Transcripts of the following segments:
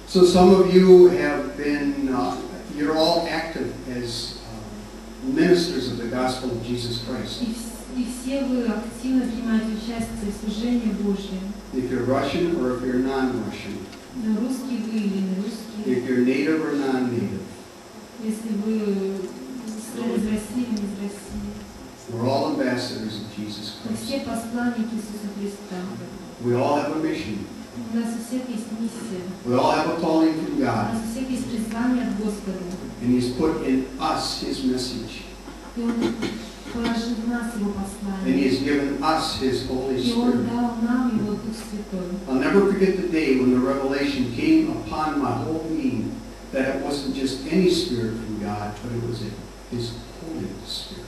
So some of you have been, you're all active as ministers of the gospel of Jesus Christ. И все вы активно принимаете участие в служении Божьем. If you're Russian or if you're non-Russian. Русский вы или не русский. If you're native or non-native. Если вы из России или не из России. We're all ambassadors of Jesus Мы Christ. все посланники Иисуса Христа. We all have a mission. У нас у всех есть миссия. We all have a calling from У God. нас у всех есть призвание от Господа. And He's put in us His message. И Он положил в нас Его And He послание. has given us His Holy И Он Spirit. дал нам Его Дух Святой. I'll never forget the day when the revelation came upon my whole being that it wasn't just any spirit from God, but it was His Holy Spirit.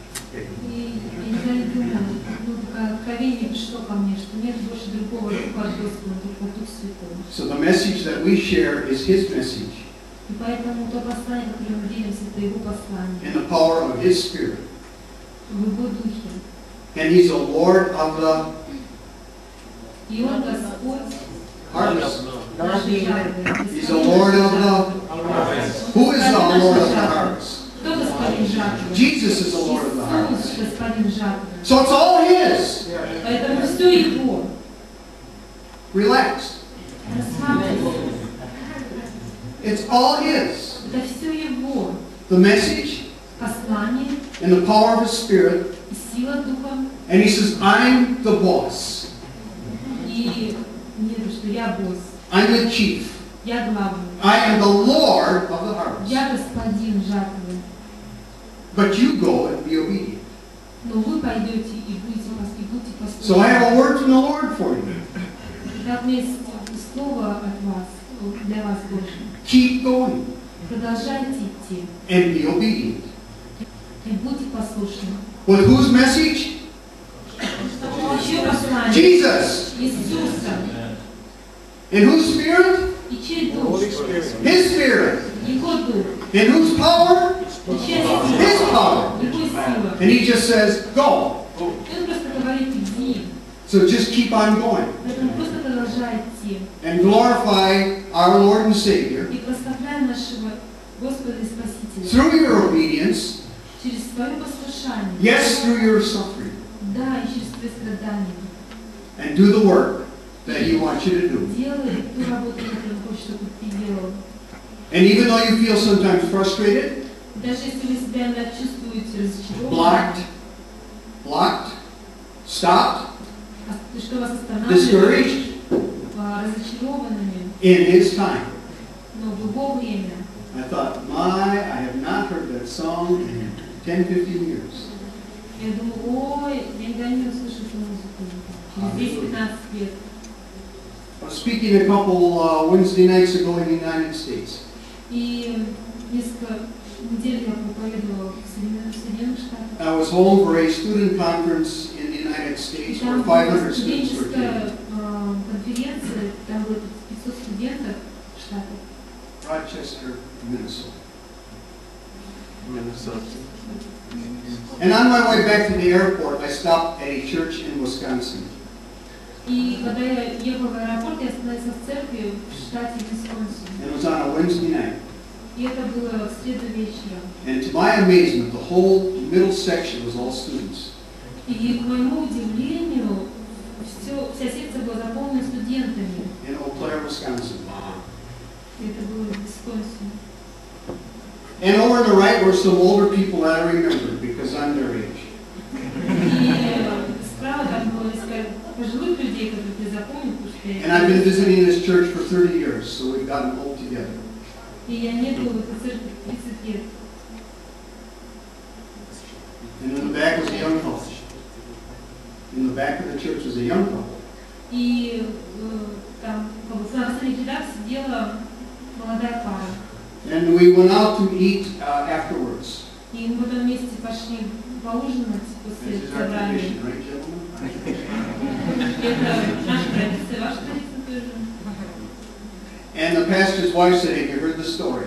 И я не думаю, такое откровение пришло ко мне, что нет больше другого Духа от Господа, только Дух Святой. So the message that we share is His message И поэтому то послание, которое мы делимся, это Его послание. in the power of His Spirit. В Его Духе. And He's the Lord of the И Он Господь harvest. нашей жатвы. He's the Lord of the... Who is the Lord of the harvest? Кто Господин жатвы? Jesus is the Lord of the Иисус harvest. Господин жатвы. So it's all His. Поэтому все Его. Relax. Расслабьтесь. It's all His. Это все Его. The message Послание and the power of His Spirit. и сила Духа. And He says, I'm the boss. И нет, что я босс. I'm the chief. Я главный. I am the Lord of the harvest. Я господин жатвы. But you go and be obedient. Но вы пойдете и будете послушны. So I have a word from the Lord for you. Итак, у меня есть слово от вас, для вас Божье. Keep going Продолжайте идти and be obedient. и будьте послушны. With whose message? Чье послание? Jesus. Иисуса. In whose spirit? И чей дух? His spirit. Его дух. In whose power? И чья His сила? power. Его сила. And He just says, go. И Он просто говорит, иди. So just keep on going Поэтому просто продолжай идти. and glorify our Lord and Savior И прославляй нашего Господа и Спасителя. through your obedience, Через свое послушание. yes, through your suffering, Да, и через твои страдания. and do the work that He wants you to do. Делай ту работу, которую хочешь, чтобы ты делал. And even though you feel sometimes frustrated, Даже если вы себя иногда чувствуете blocked, разочарованными, stopped, что вас останавливает, discouraged, разочарованными, in His time. но в его время. I thought, I have not heard that song in 10-15 years. Я думаю, ой, я никогда не услышу эту музыку. Через 10-15 лет. I was speaking a couple Wednesday nights ago in the United States. И несколько недель я проповедовала в Соединенных Штатах. I was home for a student conference in the United States where Там 500 students were студенческая attending. конференция, там было 500 студентов в Штатах. Rochester, Minnesota. And on my way back to the airport, I stopped at a church in Wisconsin. И когда я ехала в аэропорт, я остановилась в церкви в штате Висконсин. And it was on a Wednesday night. И это было в среду вечером. And to my amazement, the whole middle section was all students. И к моему удивлению, вся секция была заполнена студентами. In Eau Claire, Wisconsin. И это было в Висконсине. And over on the right were some older people that I remember because I'm their age. И справа там было несколько пожилых людей, которых я запомнил, потому что And I've been visiting this church for 30 years, so we've gotten old together. И я не была в этой церкви 30 лет. And in the back was a young couple. In the back of the church was a young couple. И там как бы в последних рядах сидела молодая пара. And we went out to eat afterwards. И мы потом вместе пошли поужинать после This is our собрания. tradition, right, gentlemen? Это наша традиция, ваша традиция тоже. And the pastor's wife said, have you heard the story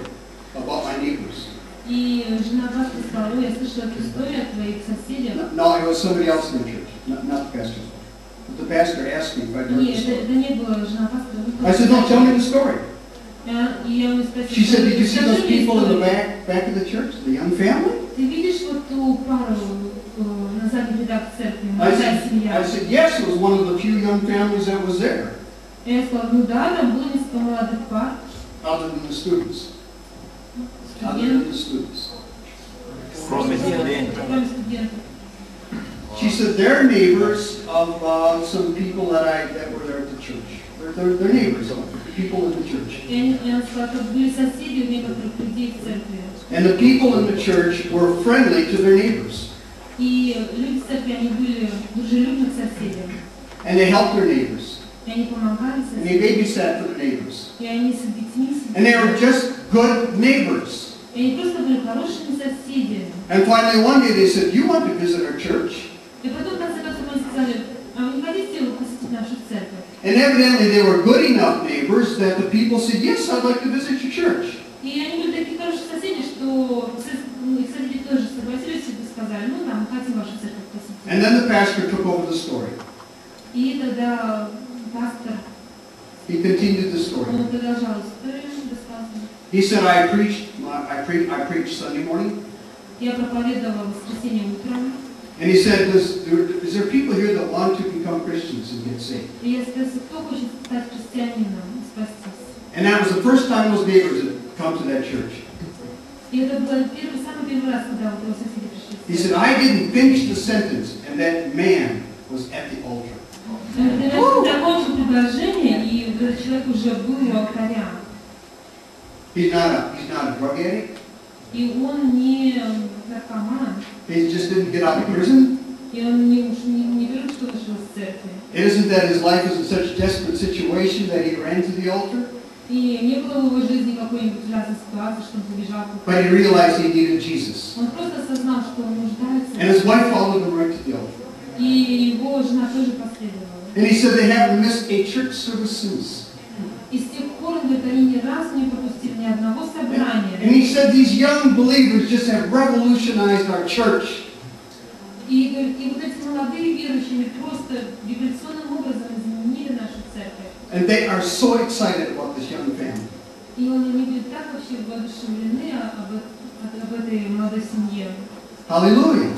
about my neighbors? И жена пастора сказала, ой, я слышала эту историю от твоих соседей. No, it was somebody else in the church, not the pastor's wife. But the pastor asked me if I'd heard the Нет, story. это не была жена пастора. I said, no, tell me the story. И я ему спросила, She said, did you see скажи those мне people in the историю. back of the church, the young family? Ты видишь вот ту пару на задних рядах церкви, I молодая said, семья? yes, it was one of the few young families that was there, И я сказала, ну да, там было несколько молодых пар, other than the students. Other студентов, than the students. кроме студентов. She said they're neighbors of some people that were there at the church. They're neighbors of people in the church. И она сказала, что были соседи у некоторых людей в церкви. And the people in the church were friendly to their neighbors. И люди в церкви, они были дружелюбны к соседям. And they helped their neighbors. И они помогали And they соседям. babysat for the neighbors. И они с детьми And they were сидели. just good neighbors. И они просто были хорошими соседями. And finally one day they said, you want to visit our church? И потом, в конце концов, они сказали, а вы не хотите посетить нашу церковь? And evidently they were good enough neighbors that the people said, yes, I'd like to visit your church. И они были такие хорошие соседи, что их соседи тоже согласились и сказали, ну да, мы хотим вашу церковь посетить. And then the pastor took over the story. И тогда пастор, He continued the story. он продолжал историю рассказывать. He said, I preached Sunday morning. Я проповедовала в воскресенье утром. And he said, is there people here that want to become Christians and get saved? И я спросила, кто хочет стать христианином и спастись? And that was the first time those neighbors had come to that church. И это был самый первый раз, когда вот его соседи пришли. He said, I didn't finish the sentence, and that man was at the altar. Я закончил предложение, и этот человек уже был у алтаря. He's not a drug addict. И он не наркоман. He just didn't get out of prison. И он не только что вышел из церкви. It isn't that his life was in such desperate situation that he ran to the altar, И не было в его жизни какой-нибудь ужасной ситуации, что он побежал. but he realized he needed Jesus. Он просто осознал, что он нуждается. And his wife followed him right to the altar. И его жена тоже последовала. And he said they haven't missed a church service since. И с тех пор, он говорит, они ни разу не пропустили ни одного собрания. And he said these young believers just have revolutionized our church. И говорит, и вот эти молодые верующие просто революционным образом изменили нашу церковь. And they are so excited about this young family. И они были так вообще воодушевлены об этой молодой семье. Hallelujah.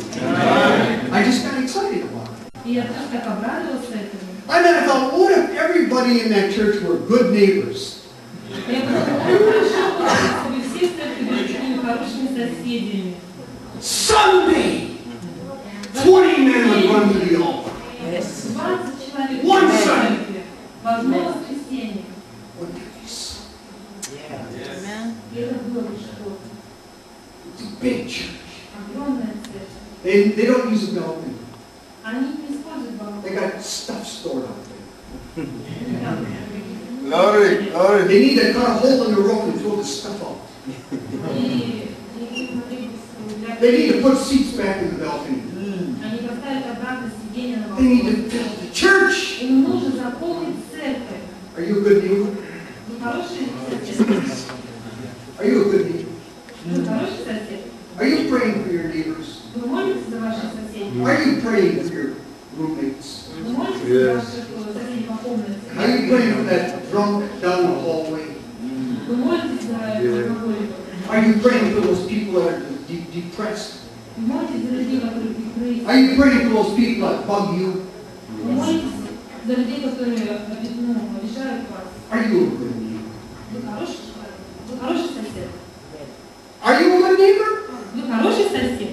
I just got excited about it. И я тоже так обрадовался этому. I mean, I thought, what if everybody in that church were good neighbors? Я подумала, хорошо, чтобы все в церкви были такими хорошими соседями. Sunday, 20 men would run to the altar. 20 человек One в Sunday. церкви в одно воскресенье. What did he say? И это было что? It's a big church. Огромная церковь. They don't use a balcony. Они не используют балкон. They got stuff stored out there. Glory, glory. They need to cut a hole in the roof and throw the stuff out. И They need to put seats back in the balcony. они поставят обратно сиденье на They need балкон. to fill the church. Им нужно заполнить церковь. Are you a good neighbor? Вы хороший сосед? Are you a good neighbor? Вы хороший сосед? Are you praying for your neighbors? Вы молитесь за ваших соседей? Are you praying for your roommates? Вы молитесь за ваших соседей по комнате? Are you praying for that drunk down the hallway? Вы молитесь за алкоголиков? Are you praying for those people that are depressed? Вы молитесь за людей, которые депрессии? Are you praying for those people that bug you? Вы молитесь за людей, которые обижают вас? Are you a good neighbor? Вы хороший человек? Вы хороший сосед? Are you a good neighbor? Вы хороший сосед?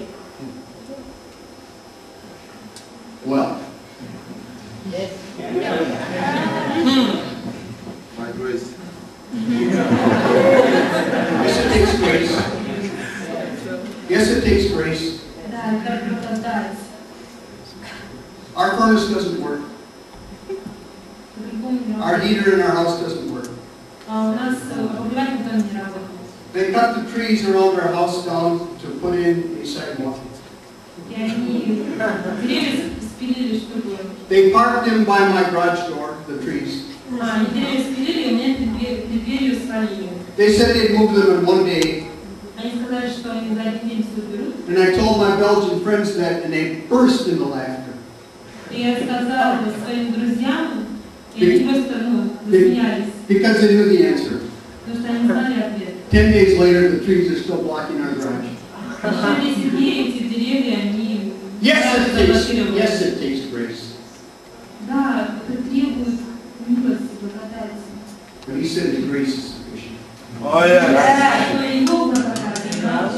Well, My grace. yes, it takes grace. Yes, it takes grace. Да, это благодать. Our furnace doesn't work. По-другому не Our работает. heater in our house doesn't work. А у нас обогреватель в доме не работает. They cut the trees around our house down to put in a sidewalk. И они деревья спилили, чтобы... They parked them by my garage door, the trees. Они деревья спилили, и у меня перед дверью свалили. They said they'd move them in one day. Они сказали, что они за один день все уберут. And I told my Belgian friends that, and they burst into laughter. И я сказала своим друзьям, и они просто засмеялись. Because they knew the answer. Потому что они знали ответ. 10 days later, the trees are still blocking our garage. Еще 10 дней эти деревья, они... Yes, it takes grace. Да, это требует милости, благодати. But he said the grace is sufficient. Oh, yeah. Да, и Его благодать, да.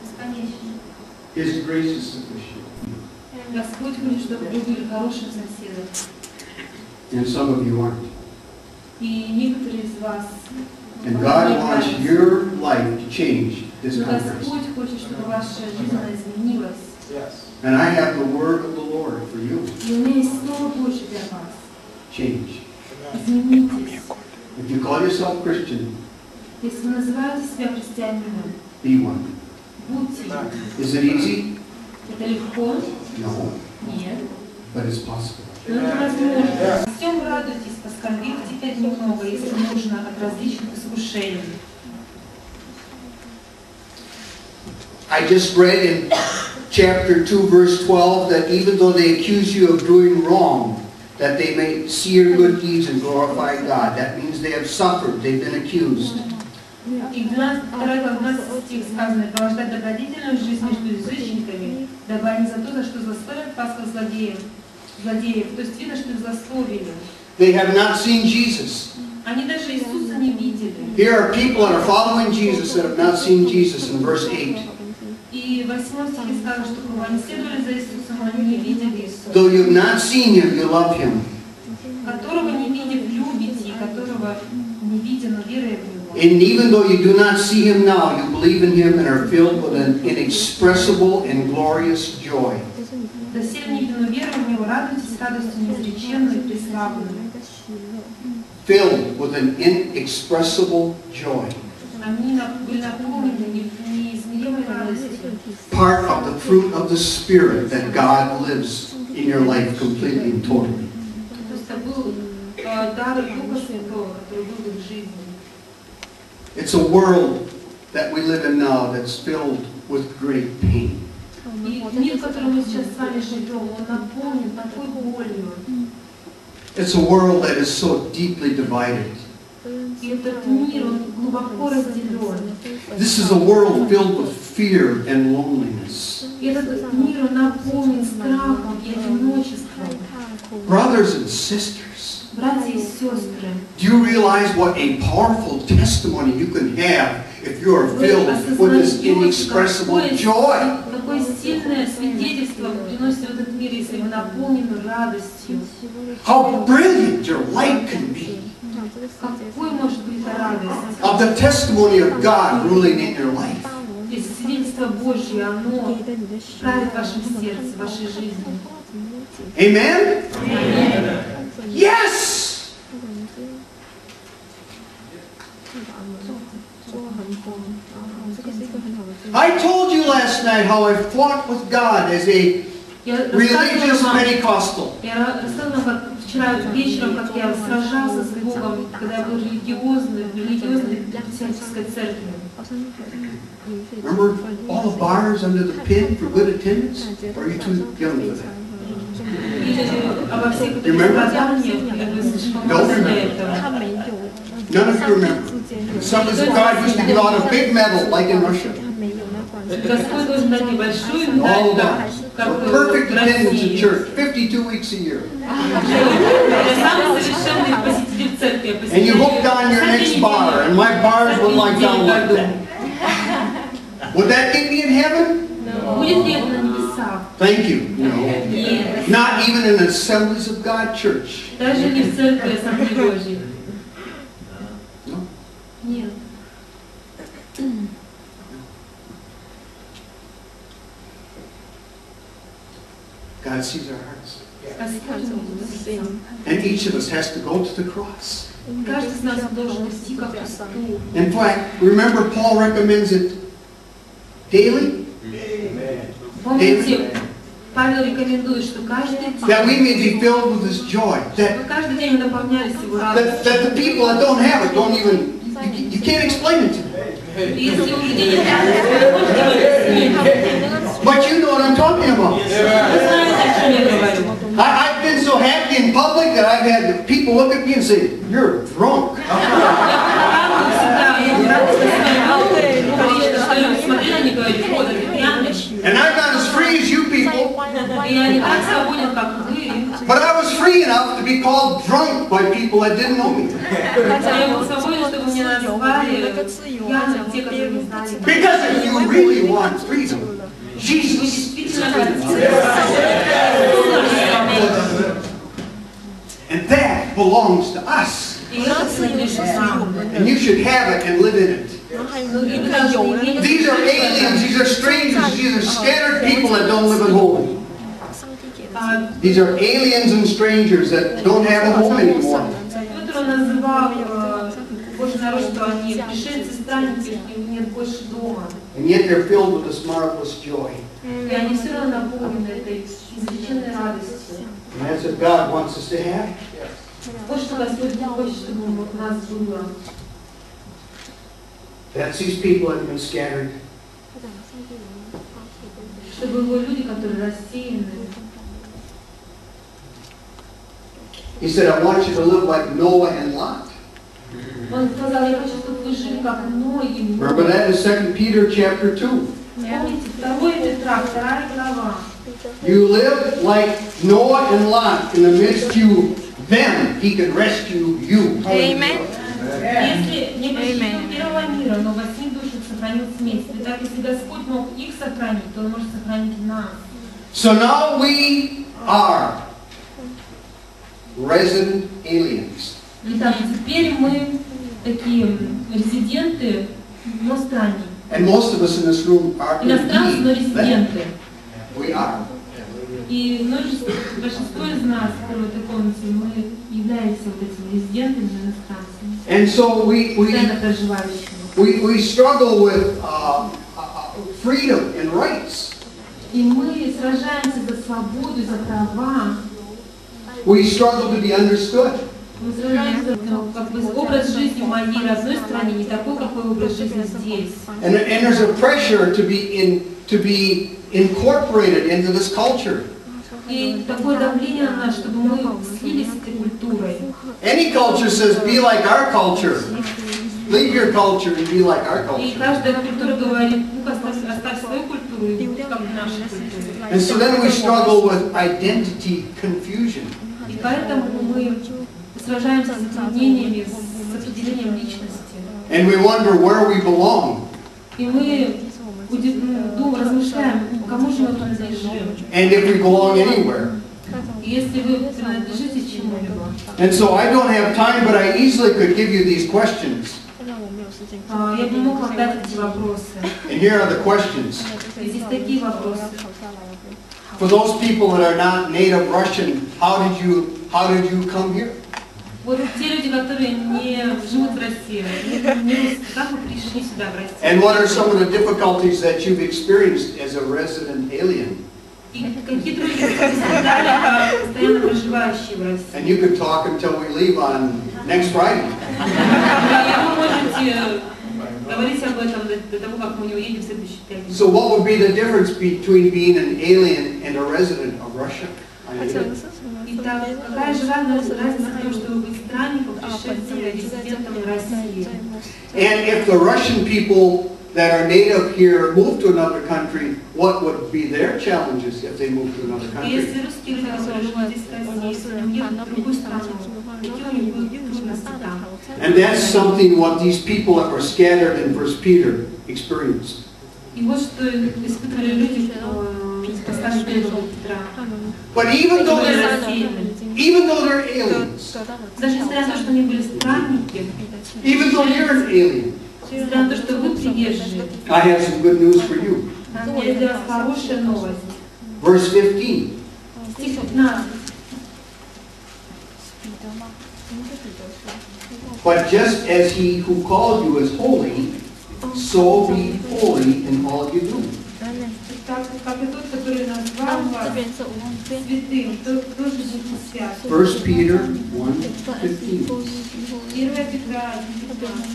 Бесконечно. His grace is sufficient. Господь хочет, чтобы вы были хорошим соседом. And some of you aren't. И некоторые из вас... And God wants your life to change this Но conference. Господь хочет, чтобы ваша жизнь изменилась. And I have the word of the Lord for you. И у меня есть Слово Божье для вас. Change. Изменитесь. If you call yourself Christian, Если вы называете себя христианином, be one. будьте. Is it easy? Это легко? No. Нет. But it's possible. Но это возможно. Во всем радуйтесь, поскорбив теперь немного, если нужно, от различных искушений. I just read in chapter 2, verse 12, that even though they accuse you of doing wrong, that they may see your good deeds and glorify God. That means they have suffered, they've been accused. И 12 стих сказано: «Провождать добродетельную жизнь между язычниками, дабы они за то, за что злословят вас как злодеев». То есть видно, что их злословили. They have not seen Jesus. Они даже Иисуса не видели. Here are people that are following Jesus that have not seen Jesus in verse 8. И в 8 стихе сказано, что они следовали за Иисусом, но они не видели Иисуса. Though you have not seen Him, you love Him. Которого не видев, любите, и которого не видя, но веруя в Него. And even though you do not see Him now, you believe in Him and are filled with an inexpressible and glorious joy. Доселе не видно, но веруя в Него, радуйтесь радостью неизреченной и преславленной. Filled with an inexpressible joy. Они были наполнены неизмеримой радостью. Part of the fruit of the Spirit that God lives in your life completely and totally. То есть это был дар Духа Святого, который был в их жизни. It's a world that we live in now that's filled with great pain. И мир, в котором мы сейчас с вами живем, он наполнен такой болью. It's a world that is so deeply divided. И этот мир, он глубоко разделен. This is a world filled with fear and loneliness. И этот мир, он наполнен страхом и одиночеством. Brothers and sisters, Братья и сестры, do you realize what a powerful testimony you can have if you are вы filled with this осознаете, inexpressible joy? какое сильное свидетельство вы приносите в этот мир, если вы наполнены радостью. How brilliant your light can be. Какой может быть эта радость? Of the testimony of God ruling in your life. Если свидетельство Божье, оно правит в вашем сердце, в вашей жизни. Amen? Yes! I told you last night how I fought with God as a religious Pentecostal. Я рассказывала вам вчера вечером, как я сражался с Богом, когда я был религиозной пятидесятнической церкви. Remember all the bars under the pin for good attendance? Or are you too young for that? Обо всех этих страданиях, вы слишком молоды для этого. None of you remember. Assemblies of God used to give out a big medal like in Russia. Господь должен дать небольшую All медаль, that. как For в perfect attendance in России. church, 52 weeks a year. Я самый совершенный посетитель церкви. And you hooked on your next bar, and my bars were like down like that. Would that get me in heaven? Будет ли это на небесах? Thank you. No. Нет. Not even in Assemblies of God church. Даже не в церкви Ассамблеи Божьей. No. Нет. God sees our hearts. Господь видит сердце. And each of us has to go to the cross. Каждый из нас должен идти ко Христу. In fact, remember Paul recommends it daily? Помните, Павел рекомендует, что каждый день, That we may be filled with this joy. That, мы каждый день наполнялись Его радостью. that the people that don't have it don't even, you can't explain it to them. И если у людей нет радости, вы не можете говорить с ними. But you know what I'm talking about. Вы знаете, о чем я говорю. I've been so happy in public that I've had people look at me and say, "You're drunk." And I'm not as free as you people. But I was free enough to be called drunk by people that didn't know me. Because if you really want freedom, Jesus is freedom. And that belongs to us. And you should have it and live in it. These are aliens, these are strangers, these are scattered people that don't live at home. These are aliens and strangers that don't have a home anymore. And yet they're filled with this marvelous joy. And that's what God wants us to have. That's these people that have been scattered. He said, I want you to live like Noah and Lot. Remember that in 2 Peter chapter 2. You live like Noah and Lot. In the midst of you, them, he can rescue you. Amen. Если не причинил первого мира, но во семи душах сохранил смерть, и так если Господь мог их сохранить, то Он может сохранить нас. So now we are resident aliens. Итак, теперь мы такие резиденты иностранцы. And most of us in this room are Иностранцы, но indeed that. резиденты. We are. И большинство из нас, в этой комнате, мы являемся вот этими резидентами, иностранцами. And so we struggle with freedom and rights. И мы сражаемся за свободу, за права. We struggle to be understood. Мы сражаемся, как бы образ жизни в моей родной стране не такой, какой образ жизни здесь. And there's a pressure to be incorporated into this culture. И такое давление на нас, чтобы мы слились с этой культурой. Any culture says, be like our culture. Leave your culture and be like our И culture. каждая культура говорит, ну оставь свою культуру и будь как наша культура. And so then we struggle with identity confusion. И поэтому мы сражаемся с затруднениями, с определением личности. And we wonder where we belong. И мы размышляем, кому же мы принадлежим. And if we belong anywhere. Если вы принадлежите чему-либо. And so I don't have time, but I easily could give you these questions. Я бы мог вам дать эти вопросы. And here are the questions. Здесь такие вопросы. For those people that are not native Russian, how did you come here? Вот те люди, которые не живут в России, не русские, как вы пришли сюда, в Россию? And what are some of the difficulties that you've experienced as a resident alien? И какие трудности вы испытали, постоянно проживающие в России? And you could talk until we leave on next Friday. И вы можете говорить об этом до того, как мы не уедем в следующий пятницу. So what would be the difference between being an alien and a resident of Russia? Итак, какая же разница в том, чтобы быть странником, пришельцем, резидентом России? And if the Russian people that are native here move to another country, what would be their challenges if they move to another И country? если русские люди, которые живут здесь в России, если они уедут в другую страну, какие у них будут трудности там? And that's something what these people that were scattered in 1 Peter experienced. И вот что испытывали люди в послании Петра. But even though they're aliens, Даже несмотря на то, что они были странники, even though you're an alien, несмотря на то, что вы приезжие, I have some good news for you. у меня есть для вас хорошая новость. Verse 15. Стих 15. But just as he who called you is holy, so be holy in all you do. Так как и тот, который назвал вас святым, тот тоже будет свят. 1 Peter 1:15. 1 Петра 1:15.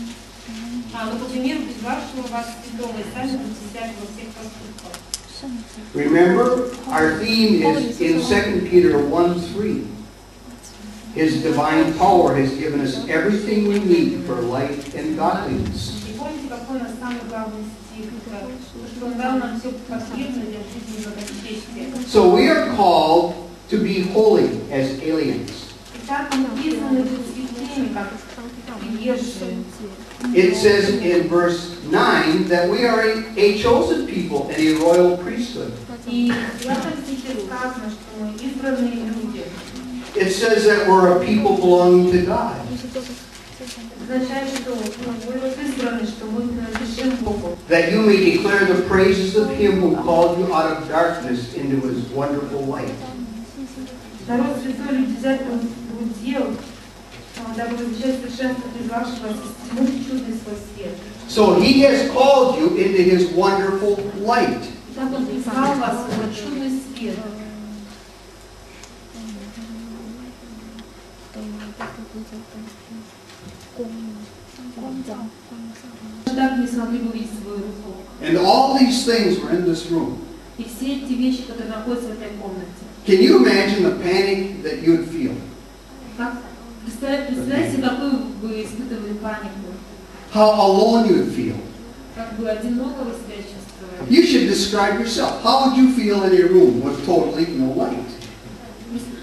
Но по примеру вашего вас святого, и сами будете святы во всех поступках. Remember, our theme is in 2 Peter 1:3. His divine power has given us everything we need for life and godliness. И помните, какой у нас самый главный стих? Что Он дал нам все потребное для жизни и благочестия. So we are called to be holy as aliens. Итак, мы призваны быть святыми, как приезжие. It says in verse 9 that we are a chosen people and a royal priesthood. И в этом стихе сказано, что мы избранные люди. It says that we're a people belonging to God. Означает, что мы избраны, что мы принадлежим Богу. That you may declare the praises of Him who called you out of darkness into His wonderful light. Народ святой люди взять удел, дабы возвещать совершенство призвавшего вас из тьмы в чудный свой свет. So He has called you into His wonderful light. Так Он призвал вас в свой чудный свет. Так не смогли бы увидеть свою руку. And all these things were in this room. И все эти вещи, которые находятся в этой комнате. Can you imagine the panic that you would feel? Представьте, какую вы испытывали панику. How alone you would feel. Как бы одиноко вы себя чувствовали. You should describe yourself. How would you feel in a room with totally no light?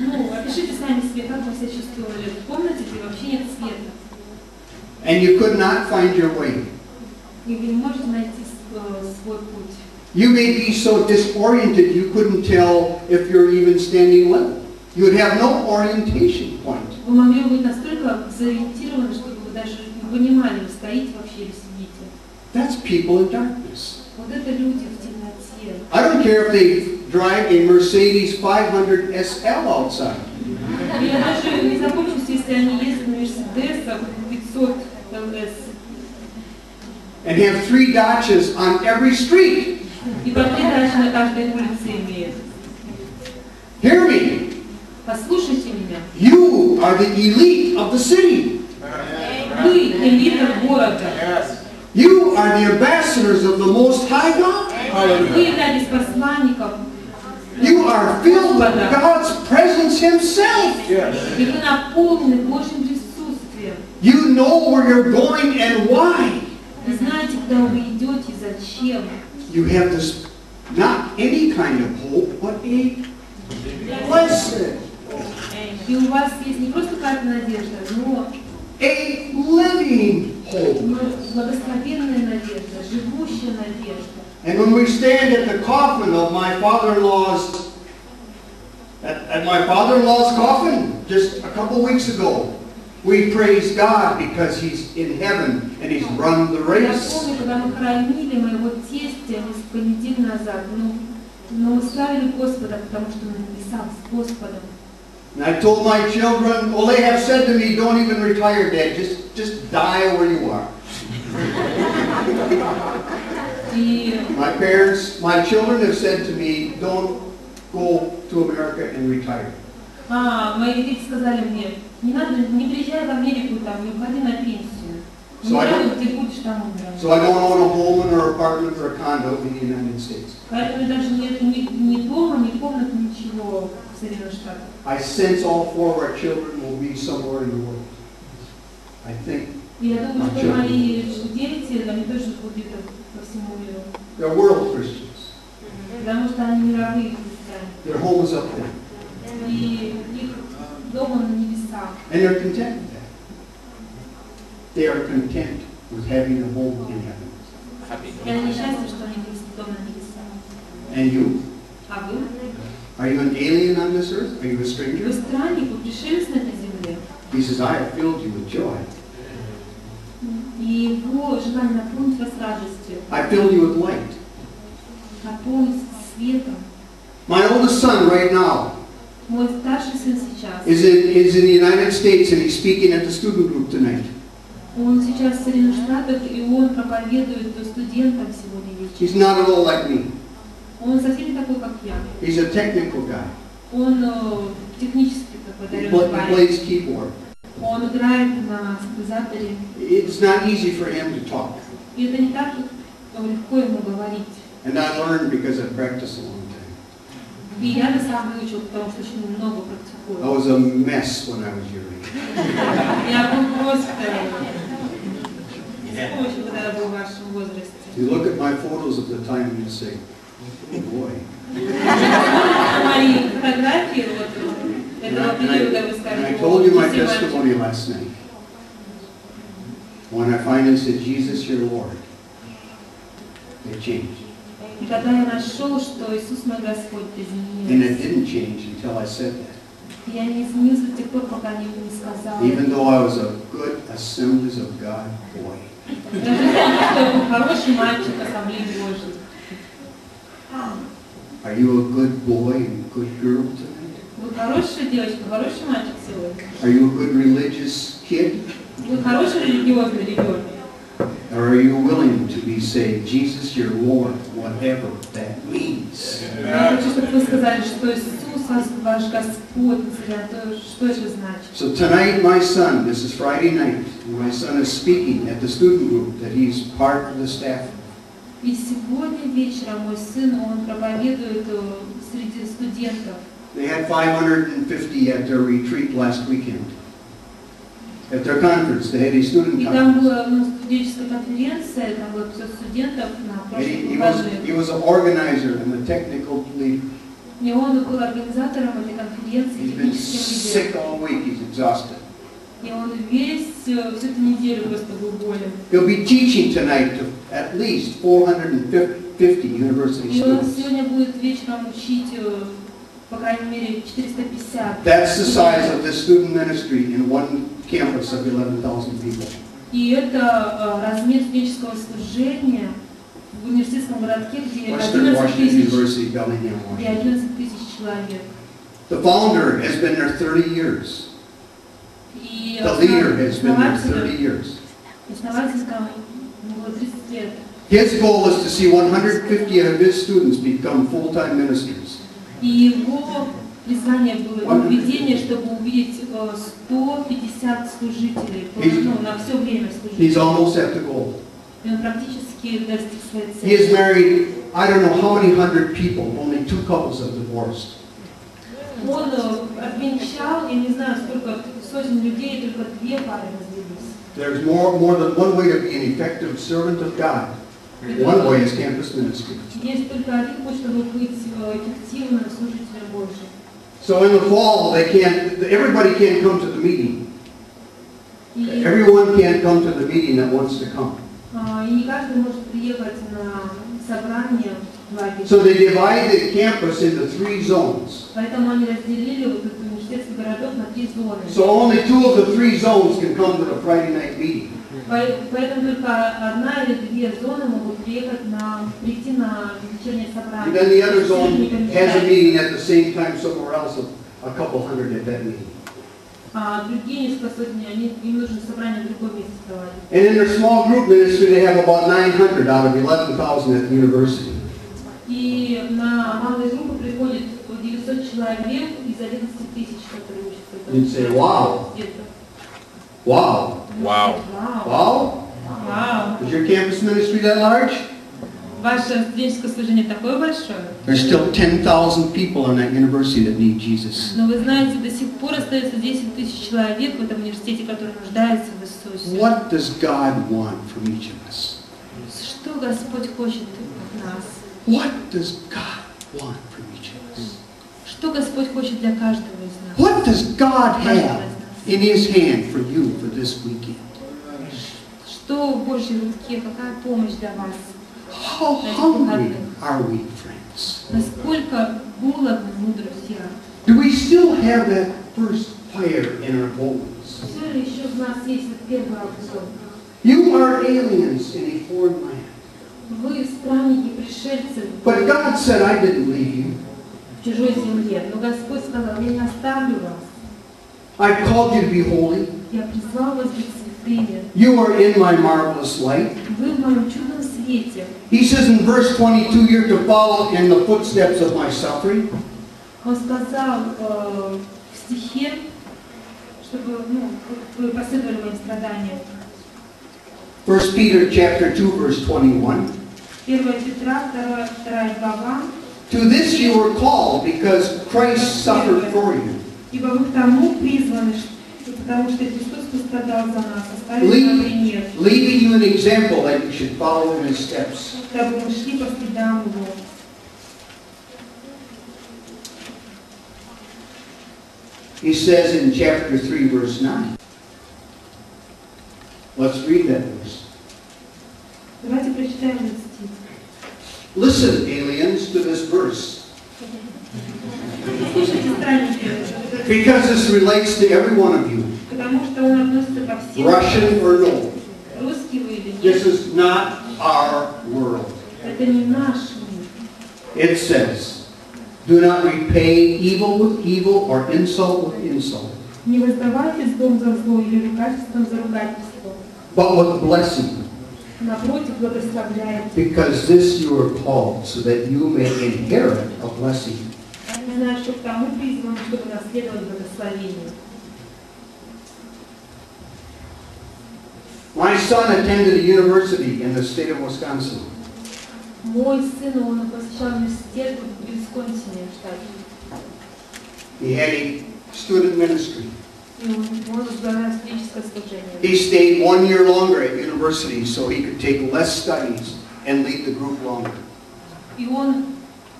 Ну, опишите сами себе, как вы себя чувствовали в комнате, где вообще нет света. And you could not find your way. И вы не можете найти свой путь. You may be so disoriented you couldn't tell if you're even standing level. You would have no orientation point. Вы могли быть настолько сориентированы, чтобы вы даже не понимали, вы стоите вообще или сидите. That's people in darkness. Вот это люди в темноте. I don't care if they drive a Mercedes 500 SL outside. Я даже не запомнюсь, если они ездят на Мерседесах 500 ЛС. And have 3 Dodges on every street. И по 3 дачи на каждой улице имеют. Hear me. Послушайте меня. You are the elite of the city. Вы элита города. You are the ambassadors of the Most High God. Вы являетесь посланником. You are filled with God's presence Himself. И вы наполнены Божьим присутствием. You know where you're going and why. Вы знаете, куда вы идете, зачем. You have this, not any kind of hope, but a blessed, И у вас есть не просто какая-то надежда, но a living hope. благословенная надежда, живущая надежда. And when we stand at the coffin of my father-in-law's, at my father-in-law's coffin, just a couple weeks ago, we praise God because He's in heaven and He's run the Я race. помню, когда мы хоронили моего тестя несколько недель назад, но мы славили Господа, потому что он на небесах с Господом. And I told my children, well, they have said to me, don't even retire, Dad, just die where you are. И My parents, my children have said to me, don't go to America and retire. мои дети сказали мне, не надо, не приезжай в Америку, там, не уходи на пенсию. Умирай, где будешь, там умирай. So I don't own a home or apartment or a condo in the United States. Поэтому даже нет ни дома, ни комнаты, ничего в Соединенных Штатах. I sense all 4 of our children will be somewhere in the world. I think И я думаю, что мои дети, они тоже будут где-то по всему миру. they're world Christians. Потому что они мировые христиане. Their home is up there. И их дома на небесах. And they're content with that. They are content with having a home in heaven. И они счастливы, что они есть дом на небесах. And you? А вы? Are you an alien on this earth? Are you a Вы stranger? странник, вы пришелец на этой земле. He says, I have filled you with joy. И его желание наполнить вас радостью, I filled you with light. наполнить светом. My oldest son right now Мой старший сын сейчас, is in the United States and he's speaking at the student group tonight. он сейчас в Соединенных Штатах, и он проповедует студентам сегодня вечером. He's not at all like me. Он совсем не такой, как я. He's a technical guy. Он технически такой He одаренный парень. plays keyboard. Он играет на синтезаторе. It's not easy for him to talk. И это не так легко ему говорить. And I learned because I practiced a long time. И я на самом деле выучил, потому что очень много I практикую. was a mess when I was your age. Я был просто очень, когда я был в вашем возрасте. You look at my photos of the time and you say, oh boy. Мои фотографии вот этого периода вы And скажете, I told you my «Спасибо». testimony last night. When I finally said, Jesus, your Lord, it changed. И когда я нашел, что Иисус мой Господь, And изменился, it didn't change until I said that. я не изменился до тех пор, пока не сказал. Even though I was a good Assemblies of God boy. Даже что я был хороший мальчик Ассамблеи Божьей. Are you a good boy and good girl tonight? Вы хорошая девочка, хороший мальчик сегодня. Are you a good religious kid? Вы хороший религиозный ребенок. Or are you willing to be saved? Jesus, your Lord, whatever that means. Я хочу, чтобы вы сказали, что Иисус ваш Господь, несмотря на то, что это значит. So tonight my son, this is Friday night, and my son is speaking at the student group that he's part of the staff. И сегодня вечером мой сын, он проповедует среди студентов. They had 550 at their retreat last weekend. At their conference, they had a student И там conference. была студенческая конференция, там было 500 студентов на And прошлом he выходные. was an organizer and a technical leader. И он был организатором этой конференции, He's been техническим sick лидером. all week, he's exhausted. И он всю эту неделю просто был болен. He'll be teaching tonight to at least 450 university И он students. сегодня будет вечером учить, по крайней мере, 450. That's the size of this student ministry in one campus of 11,000 people. И это размер студенческого служения в университетском городке, где Western 11 Washington тысяч, University, Bellingham, где Washington. 11 тысяч человек. The founder has been there 30 years. И The leader has been there 30 years. основателькам было 30 лет. His goal is to see 150 of his students become full-time ministers. И его призвание было, его видение, чтобы увидеть 150 служителей на все время He's служителей. almost at the goal. И он практически достиг своей He has цели. married, I don't know how many hundred people, only 2 couples have divorced. Он обвенчал, я не знаю, сколько сотен людей, только 2 пары развелись. There's more than one way to be an effective servant of God. One way is campus ministry. Есть только один путь, чтобы быть эффективным служителем Божьим. So in the fall, everybody can't come to the meeting. И Everyone can't come to the meeting that wants to come. и не каждый может приехать на собрание в лагерь. So they divide the campus into 3 zones. Поэтому они разделили вот этот университетский городок на 3 зоны. So only 2 of the 3 zones can come to the Friday night meeting. Поэтому только 1 или 2 зоны могут прийти на вечернее собрание. And then the other zone has a meeting at the same time somewhere else, a couple hundred at that meeting. А другие несколько сотен, им нужно собрание в другом месте проводить. And in their small group ministry, they have about 900 out of 11,000 at the university. И на малые группы приходит 900 человек из 11 тысяч, которые учатся. You'd say, wow. Wow. Wow. Wow? Вау. Is your campus ministry that large? Ваше студенческое служение такое большое. There's still 10,000 people in that university that need Jesus. Но вы знаете, до сих пор остается 10 тысяч человек в этом университете, которые нуждаются в Иисусе. What does God want from each of us? Что Господь хочет от нас? What does God want from each of us? Что Господь хочет для каждого из нас? What does God have in His hand for you for this weekend? Что в Божьей руке? Какая помощь для вас? How hungry are we, friends? Насколько голодны мы, друзья? Do we still have that first fire in our bones? Все ли еще в нас есть этот первый огонь? You are aliens in a foreign land. Вы странники, пришельцы But God said, I didn't leave you. в чужой земле. Но Господь сказал, я не оставлю вас. I called you to be holy. Я призвал вас быть святыми. You are in my marvelous light. Вы в моем чудном свете. He says in verse 22, you're to follow in the footsteps of my suffering. Он сказал в стихе, чтобы вы последовали моим страданиям. 1 Peter chapter 2, verse 21. 1 Петра, 2 глава. To this you were called, because Christ suffered for you. Ибо вы к тому призваны, потому что Христос пострадал за нас, оставив нам пример, Leaving you an example that you should follow in His steps. дабы мы шли по следам Его. He says in chapter 3, verse 9. Let's read that verse. Давайте прочитаем этот стих. Listen, aliens, to this verse, Слушайте, странники, because this relates to every one of you, потому что он относится ко всем, Russian or no. русский вы или This нет. is not our world. Это не наш мир. It says, do not repay evil with evil or insult with insult, Не воздавайте злом за зло или ругательством за ругательство. but with blessing, Напротив, благословляйте. because this you are called, so that you may inherit a blessing. Зная, что к тому призваны, чтобы наследовать благословение. My son attended a university in the state of Wisconsin. Мой сын, он посещал университет в Висконсине, в штате. He had a student ministry. И он возглавлял студенческое служение. He stayed 1 year longer at university so he could take less studies and lead the group longer. И он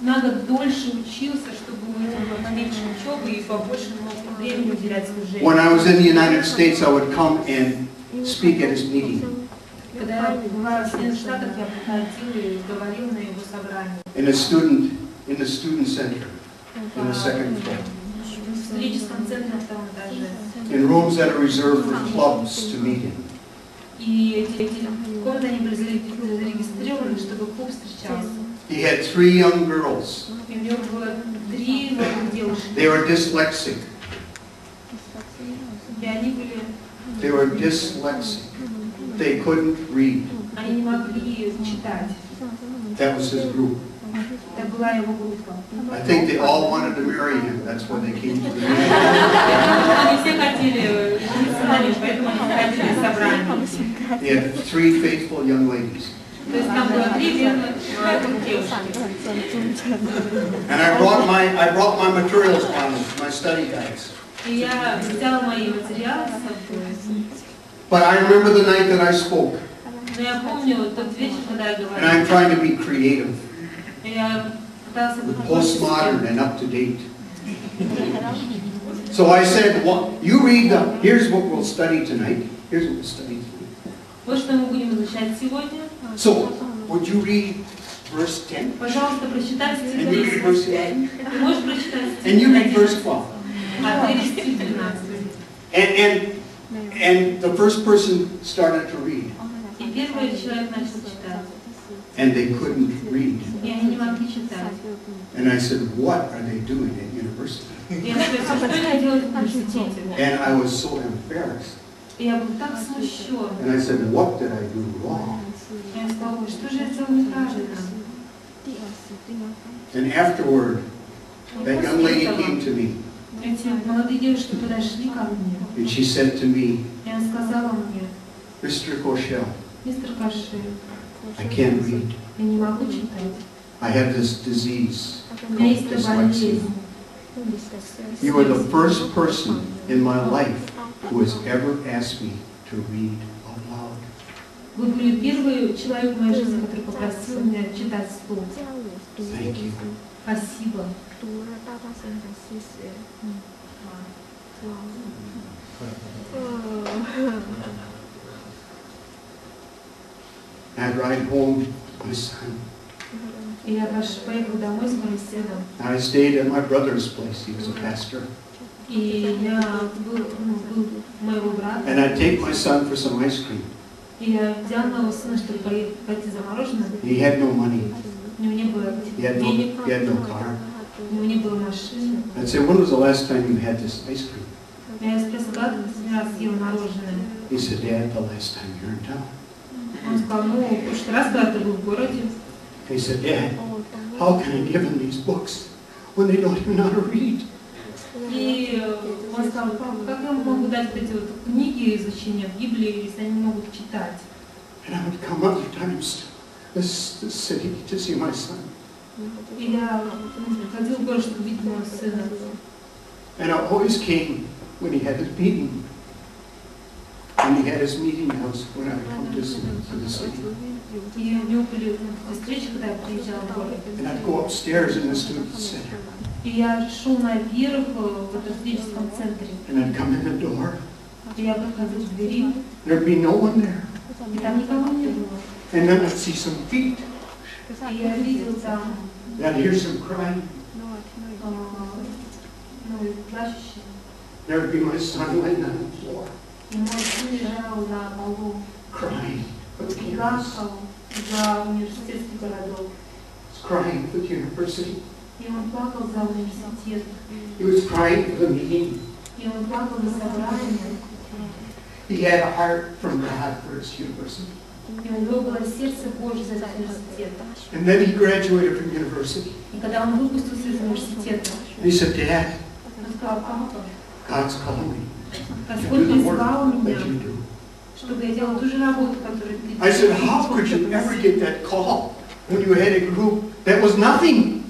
на год дольше учился, чтобы у него было меньше учебы и побольше мог времени уделять служению. When I was in the United States, I would come and speak at his meeting. Когда я бывала в Соединенных Штатах, я приходила и говорила на его собрании. In the student center, in the second floor. В студенческом центре на втором этаже. In rooms that are reserved for clubs to meet in. И эти комнаты, они были зарегистрированы, чтобы клуб встречался. He had 3 young girls. И у него было 3 молодых девушек. They were dyslexic. И они были, They were dyslexic. They couldn't read. они не могли читать. That was his group. Это была его группа. I think they all wanted to marry him. That's why they came to the meeting. Они все хотели жениться на нем, поэтому они ходили в собрание. He had 3 faithful young ladies. То есть там было 3 верных девушки. And I brought my materials down, my study guides. И я взяла мои материалы с собой. But I remember the night that I spoke. Но я помню тот вечер, когда я And говорила. I'm trying to be creative, Я пыталась быть postmodern and up to date. So I said, well, you read here's what we'll study tonight. Here's what we'll study tonight. Вот что мы будем изучать сегодня. So, would you read verse 10? Пожалуйста, прочитай стих And you read verse 10. 11? Ты можешь прочитать стих And you read 11, verse 12? а ты стих 12. And the first person started to read. И первый человек начал читать. And they couldn't read. И они не могли читать. And I said, what are they doing at university? И я спросила, что они делают в университете? And I was so embarrassed. И я был так смущен. And I said, what did I do wrong? Я сказала, ой, что же я сделал неправильно? And afterward, И that young после lady этого came to me. эти молодые девушки подошли ко мне. And she said to me, И она сказала мне, Mr. Koshel, мистер Каши, I can't read. я не могу читать. I have this disease У меня called есть эта болезнь. dyslexia. You are the first person in my life who has ever asked me to read out loud. Вы были первый человек в моей жизни, который попросил меня читать вслух. Thank you. Спасибо. I ride home with my son. И я поехала домой с моим сыном. I stayed at my brother's place. He was a pastor. И я был у моего брата. And I take my son for some ice cream. И я взял моего сына, чтобы пойти за мороженым. He had no money. У него не было денег, He had no car. у него не было машины. I'd say, when was the last time you had this ice cream? Я спросила, когда ты последний раз съел мороженое? He said, Dad, the last time you're in town. Он сказал, ну, в прошлый раз, когда ты был в городе. He said, Dad, how can I give them these books when they don't even know how to read? И он сказал, папа, как я могу дать эти вот книги изучения в Библии, если они не могут читать? And I would come other times this city to see my son. И я ходил в город, чтобы видеть моего сына. And I always came when he had his meeting. When he had his meeting house, when I would come to the city. И у него были встречи, когда я приезжала в город. And I'd go upstairs in the student center. И я шел наверх в этом студенческом центре. And I'd come in the door. И я подходил к двери. There'd be no one there. И там никого не было. And then I'd see some feet. И я видел там, And I'd hear some crying. плачущие. There would be my son laying on the floor, И мой сын лежал на полу, crying for the campus. плакал за университетский городок. Crying for the university. И он плакал за университет. He was crying for the meeting. И он плакал за собрание. He had a heart from God for his university. И у него было сердце Божье за этот университет. And then he graduated from university. И когда он выпустился из университета, And he said, Dad, он сказал: папа, God's calling me to Господь do the work призвал меня, that you do. чтобы я делал ту же работу, которую ты I said, делаешь. how could you ever get that call when you had a group that was nothing?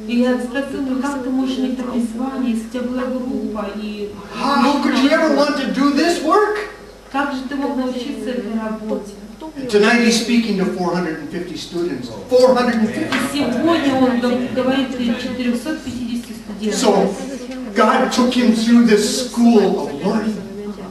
И я спросил, ну как ты можешь иметь такое призвание, если у тебя была группа, и How could you ever want to do this work? как же ты мог научиться этой работе? And tonight he's speaking to 450 students. 450. И сегодня он говорит перед 450 студентов. So God took him through this school of learning.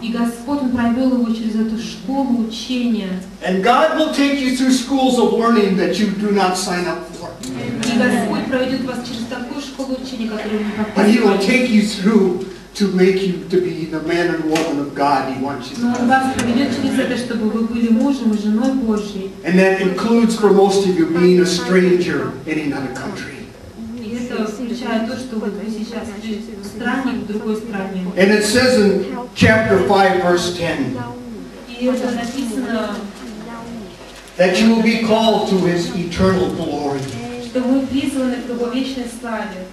И Господь, Он провел его через эту школу учения. And God will take you through schools of learning that you do not sign up for. И Господь проведет вас через такую школу учения, которую вы But He will пропустили. take you through to make you to be the man and woman of God He wants you to Но Он be. вас проведет через это, чтобы вы были мужем и женой Божьей. And that includes for most of you being a stranger in another country. И это включает то, что вы сейчас в стране, в другой стране. And it says in chapter 5, verse 10, И это написано, that you will be called to His eternal glory. что мы призваны к Его вечной славе.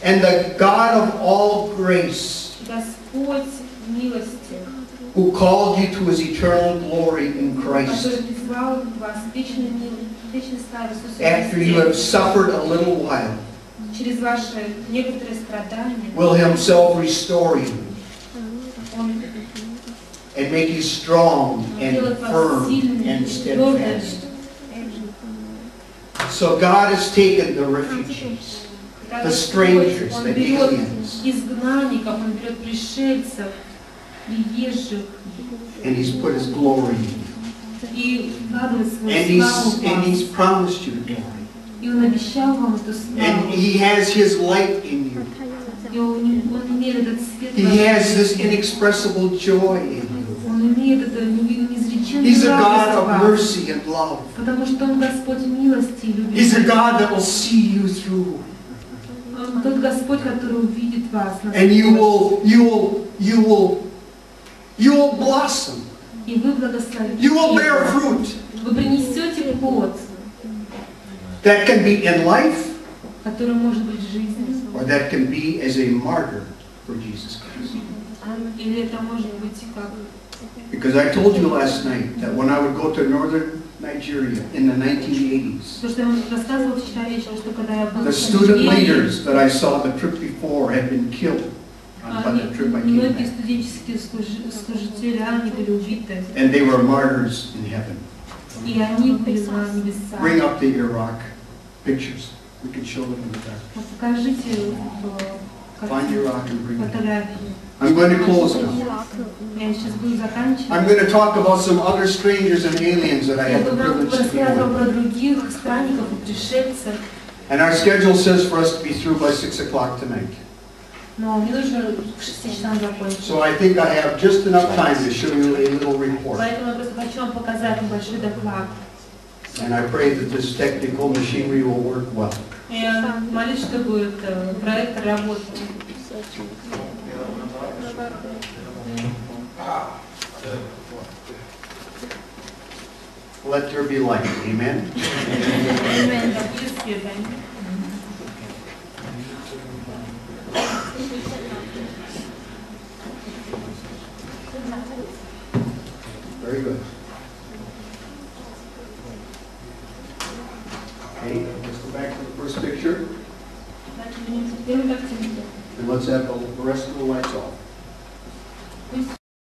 And the God of all grace, Господь милости, who called you to His eternal glory in Christ, который призвал вас к вечной славе Иисуса after you have Христа, suffered a little while, через ваши некоторые страдания, will Himself restore you Он and make you strong and делает вас firm сильными and и твердыми. steadfast. So God has taken the refugees, the strangers, Он the берет aliens, изгнанников, Он берет пришельцев, приезжих, and He's put His glory in you. и вкладывает свою And славу в He's вас. promised you glory. И Он обещал вам эту And славу. He has His light in you. И Он имеет этот свет в He вас. has this inexpressible joy in you. Он имеет это неизреченную He's a God радость в of вас. mercy and love. Потому что Он Господь милости и He's a любви. God that will see you through. Он тот Господь, который увидит вас. And you will blossom. И вы благословите. You will bear fruit Вы принесете плод, that can be in life который может быть в жизни. or that can be as a martyr for Jesus Christ. Или это может быть как... Because I told you last night that when I would go to northern Nigeria in the 1980s, То, что я вам рассказывала вчера вечером, что когда я была the в student Нигерии, leaders that I saw the trip before had been killed on the trip I came многие back. студенческие служители, они были убиты. And they were martyrs in heaven. И они были на небесах. Bring up the Iraq pictures. We can show them in the back. Покажите Find Iraq and bring it. фотографии. I'm going to close now. Я сейчас буду заканчивать. I'm going to talk about some other strangers and aliens that I Я had the буду вам privilege to be рассказывать with. про других странников и пришельцев. And our schedule says for us to be through by 6 o'clock tonight. Но мне нужно к 6 часам закончить. So I think I have just enough time to show you a little report. Поэтому я просто хочу вам показать небольшой доклад. And I pray that this technical machinery will work well. Я молюсь, чтобы этот проект работал. Let there be light. Amen. Да будет свет, аминь. Very good. let's have the rest of the lights off. Пусть